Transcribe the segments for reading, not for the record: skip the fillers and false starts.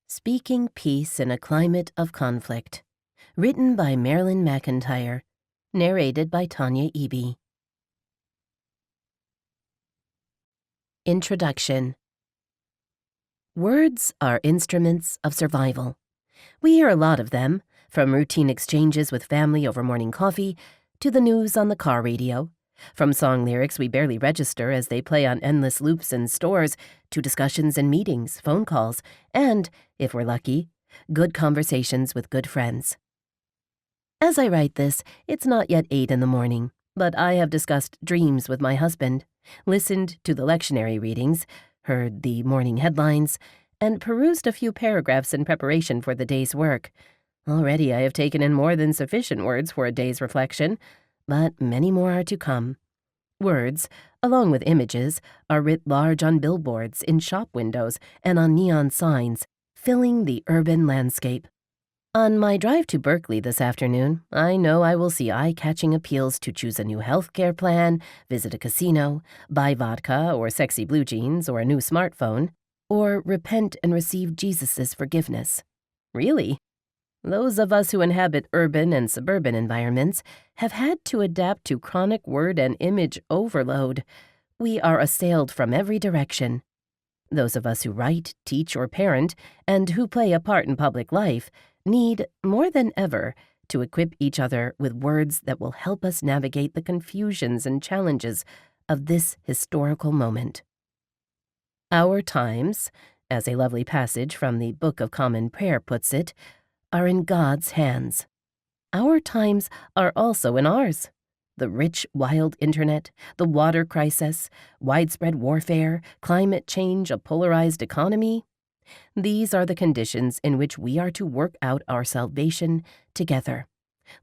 Speaking Peace in a Climate of Conflict, written by Marilyn McIntyre, narrated by Tanya Eby. Introduction. Words are instruments of survival. We hear a lot of them, from routine exchanges with family over morning coffee to the news on the car radio, from song lyrics we barely register as they play on endless loops in stores to discussions in meetings, phone calls, and, if we're lucky, good conversations with good friends. As I write this, it's not yet 8 in the morning, but I have discussed dreams with my husband, listened to the lectionary readings, heard the morning headlines, and perused a few paragraphs in preparation for the day's work. Already I have taken in more than sufficient words for a day's reflection, but many more are to come. Words, along with images, are writ large on billboards, in shop windows, and on neon signs, filling the urban landscape. On my drive to Berkeley this afternoon, I know I will see eye-catching appeals to choose a new healthcare plan, visit a casino, buy vodka or sexy blue jeans or a new smartphone, or repent and receive Jesus' forgiveness. Really? Those of us who inhabit urban and suburban environments have had to adapt to chronic word and image overload. We are assailed from every direction. Those of us who write, teach, or parent, and who play a part in public life, need, more than ever, to equip each other with words that will help us navigate the confusions and challenges of this historical moment. Our times, as a lovely passage from the Book of Common Prayer puts it, are in God's hands. Our times are also in ours. The rich, wild internet, the water crisis, widespread warfare, climate change, a polarized economy. These are the conditions in which we are to work out our salvation together,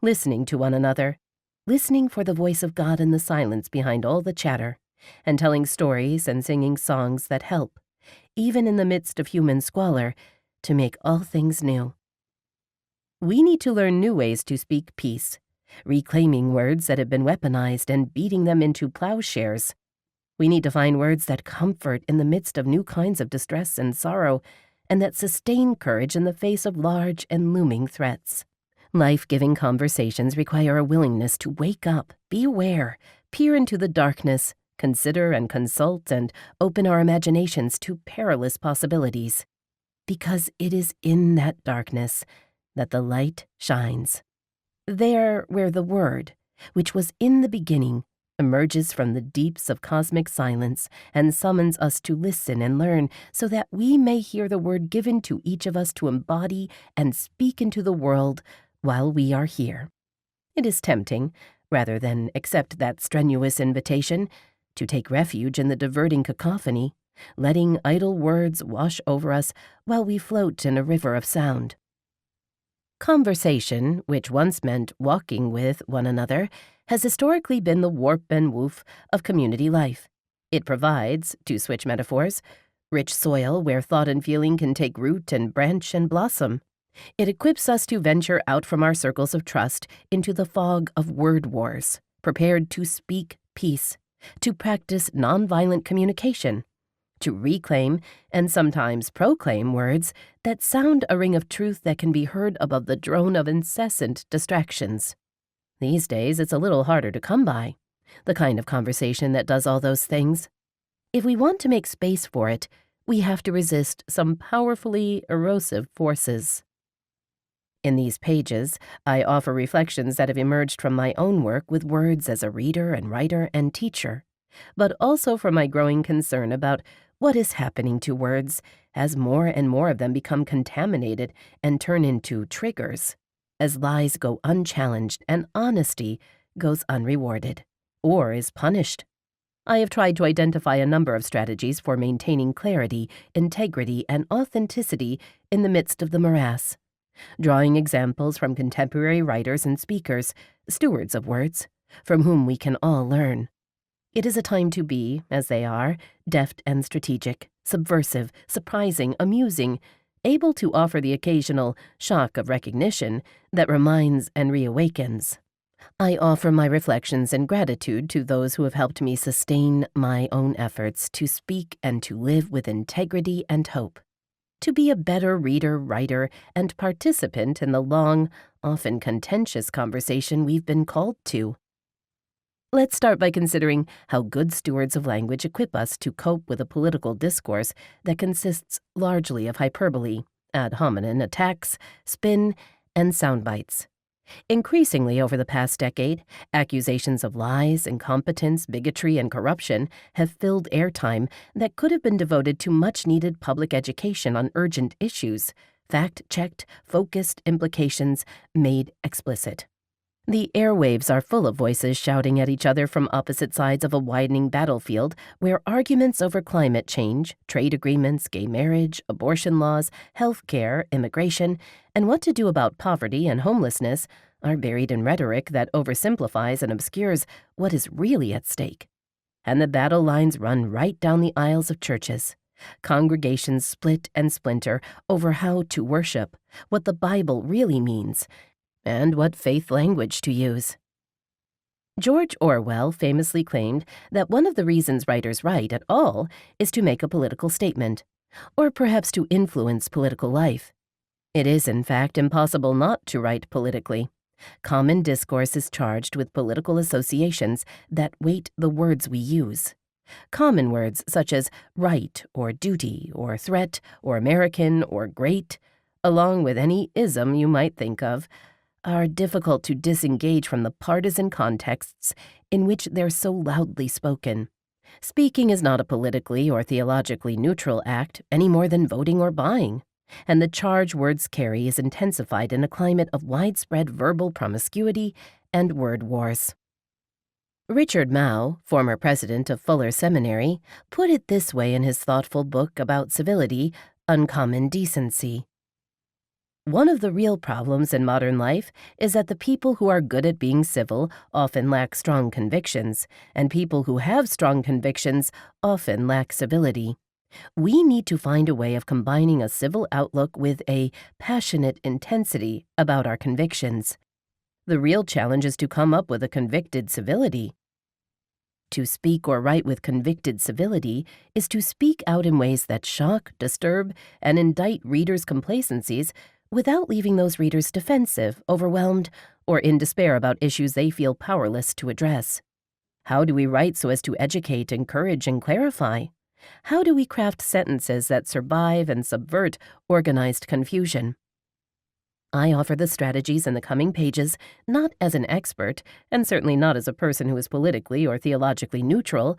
listening to one another, listening for the voice of God in the silence behind all the chatter, and telling stories and singing songs that help, even in the midst of human squalor, to make all things new. We need to learn new ways to speak peace, reclaiming words that have been weaponized and beating them into plowshares. We need to find words that comfort in the midst of new kinds of distress and sorrow, and that sustain courage in the face of large and looming threats. Life-giving conversations require a willingness to wake up, be aware, peer into the darkness, consider and consult, and open our imaginations to perilous possibilities. Because it is in that darkness that the light shines. There where the Word, which was in the beginning, emerges from the deeps of cosmic silence and summons us to listen and learn so that we may hear the word given to each of us to embody and speak into the world while we are here. It is tempting, rather than accept that strenuous invitation, to take refuge in the diverting cacophony, letting idle words wash over us while we float in a river of sound. Conversation, which once meant walking with one another, has historically been the warp and woof of community life. It provides, to switch metaphors, rich soil where thought and feeling can take root and branch and blossom. It equips us to venture out from our circles of trust into the fog of word wars, prepared to speak peace, to practice nonviolent communication, to reclaim and sometimes proclaim words that sound a ring of truth that can be heard above the drone of incessant distractions. These days, it's a little harder to come by, the kind of conversation that does all those things. If we want to make space for it, we have to resist some powerfully erosive forces. In these pages, I offer reflections that have emerged from my own work with words as a reader and writer and teacher, but also from my growing concern about what is happening to words as more and more of them become contaminated and turn into triggers, as lies go unchallenged and honesty goes unrewarded, or is punished. I have tried to identify a number of strategies for maintaining clarity, integrity, and authenticity in the midst of the morass, drawing examples from contemporary writers and speakers, stewards of words, from whom we can all learn. It is a time to be, as they are, deft and strategic, subversive, surprising, amusing, able to offer the occasional shock of recognition that reminds and reawakens. I offer my reflections and gratitude to those who have helped me sustain my own efforts to speak and to live with integrity and hope. to be a better reader, writer, and participant in the long, often contentious conversation we've been called to. Let's start by considering how good stewards of language equip us to cope with a political discourse that consists largely of hyperbole, ad hominem attacks, spin, and sound bites. Increasingly over the past decade, accusations of lies, incompetence, bigotry, and corruption have filled airtime that could have been devoted to much-needed public education on urgent issues, fact-checked, focused implications made explicit. The airwaves are full of voices shouting at each other from opposite sides of a widening battlefield where arguments over climate change, trade agreements, gay marriage, abortion laws, health care, immigration, and what to do about poverty and homelessness are buried in rhetoric that oversimplifies and obscures what is really at stake. And the battle lines run right down the aisles of churches. Congregations split and splinter over how to worship, what the Bible really means, and what faith language to use. George Orwell famously claimed that one of the reasons writers write at all is to make a political statement, or perhaps to influence political life. It is, in fact, impossible not to write politically. Common discourse is charged with political associations that weight the words we use. Common words such as right or duty or threat or American or great, along with any ism you might think of, are difficult to disengage from the partisan contexts in which they're so loudly spoken. Speaking is not a politically or theologically neutral act any more than voting or buying, and the charge words carry is intensified in a climate of widespread verbal promiscuity and word wars. Richard Mao, former president of Fuller Seminary, put it this way in his thoughtful book about civility, Uncommon Decency. One of the real problems in modern life is that the people who are good at being civil often lack strong convictions, and people who have strong convictions often lack civility. We need to find a way of combining a civil outlook with a passionate intensity about our convictions. The real challenge is to come up with a convicted civility. To speak or write with convicted civility is to speak out in ways that shock, disturb, and indict readers' complacencies without leaving those readers defensive, overwhelmed, or in despair about issues they feel powerless to address. How do we write so as to educate, encourage, and clarify? How do we craft sentences that survive and subvert organized confusion? I offer the strategies in the coming pages not as an expert, and certainly not as a person who is politically or theologically neutral,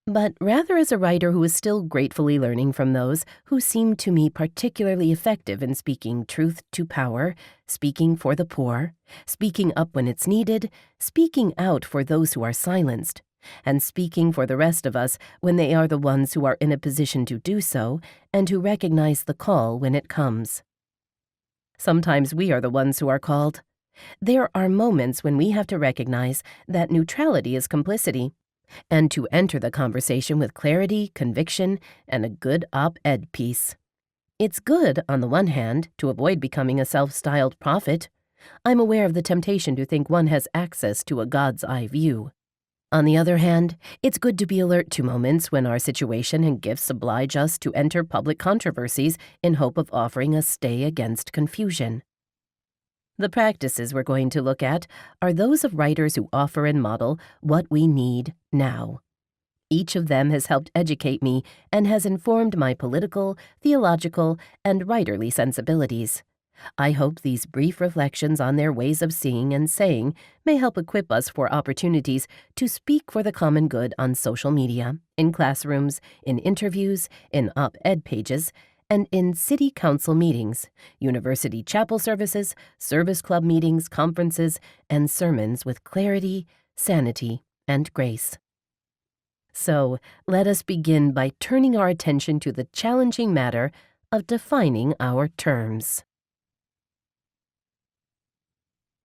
but rather as a writer who is still gratefully learning from those who seem to me particularly effective in speaking truth to power, speaking for the poor, speaking up when it's needed, speaking out for those who are silenced, and speaking for the rest of us when they are the ones who are in a position to do so and who recognize the call when it comes. Sometimes we are the ones who are called. There are moments when we have to recognize that neutrality is complicity, and to enter the conversation with clarity, conviction, and a good op-ed piece. It's good, on the one hand, to avoid becoming a self-styled prophet. I'm aware of the temptation to think one has access to a God's-eye view. On the other hand, it's good to be alert to moments when our situation and gifts oblige us to enter public controversies in hope of offering a stay against confusion. The practices we're going to look at are those of writers who offer and model what we need now. Each of them has helped educate me and has informed my political, theological, and writerly sensibilities. I hope these brief reflections on their ways of seeing and saying may help equip us for opportunities to speak for the common good on social media, in classrooms, in interviews, in op-ed pages, and in city council meetings, university chapel services, service club meetings, conferences, and sermons with clarity, sanity, and grace. So, let us begin by turning our attention to the challenging matter of defining our terms.